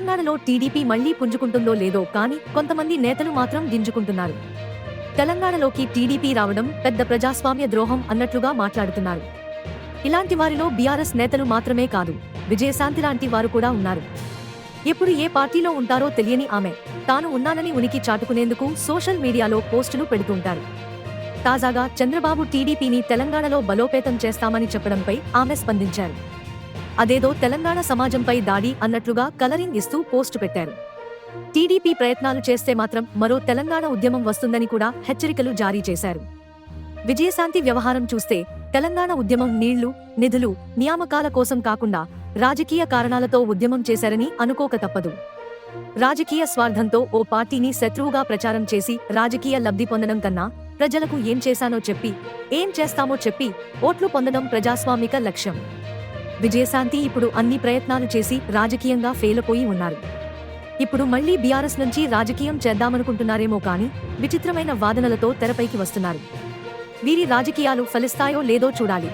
తెలంగాణలో టీడీపీ మళ్లీ పుంజుకుంటుందో లేదో కానీ కొంతమంది నేతలు మాత్రం గింజుకుంటున్నారు. తెలంగాణలోకి టీడీపీ రావడం పెద్ద ప్రజాస్వామ్య ద్రోహం అన్నట్లుగా మాట్లాడుతున్నారు. ఇలాంటి వారిలో బీఆర్ఎస్ నేతలు మాత్రమే కాదు, విజయశాంతి లాంటి వారు కూడా ఉన్నారు. ఎప్పుడు ఏ పార్టీలో ఉంటారో తెలియని ఆమె తాను ఉన్నానని ఉనికి చాటుకునేందుకు సోషల్ మీడియాలో పోస్టులు పెడుతుంటారు. తాజాగా చంద్రబాబు టీడీపీని తెలంగాణలో బలోపేతం చేస్తామని చెప్పడంపై ఆమె స్పందించారు. అదేదో తెలంగాణ సమాజంపై దాడి అన్నట్లుగా కలరింగ్ ఇస్తూ పోస్టు పెట్టారు. టీడీపీ ప్రయత్నాలు చేస్తే మాత్రం మరో తెలంగాణ ఉద్యమం వస్తుందని కూడా హెచ్చరికలు జారీ చేశారు. విజయశాంతి వ్యవహారం చూస్తే తెలంగాణ ఉద్యమం నీళ్లు, నిధులు, నియామకాల కోసం కాకుండా రాజకీయ కారణాలతో ఉద్యమం చేశారని అనుకోక తప్పదు. రాజకీయ స్వార్థంతో ఓ పార్టీని శత్రువుగా ప్రచారం చేసి రాజకీయ లబ్ధి పొందడం కన్నా ప్రజలకు ఏం చేశానో చెప్పి, ఏం చేస్తామో చెప్పి ఓట్లు పొందడం ప్రజాస్వామిక లక్ష్యం. విజయశాంతి ఇప్పుడు అన్ని ప్రయత్నాలు చేసి రాజకీయంగా ఫెయిలపోయి ఉన్నారు. ఇప్పుడు మళ్లీ బీఆర్ఎస్ నుంచి రాజకీయం చేద్దామనుకుంటున్నారేమో కానీ విచిత్రమైన వాదనలతో తెరపైకి వస్తున్నారు. వీరి రాజకీయాలు ఫలిస్తాయో లేదో చూడాలి.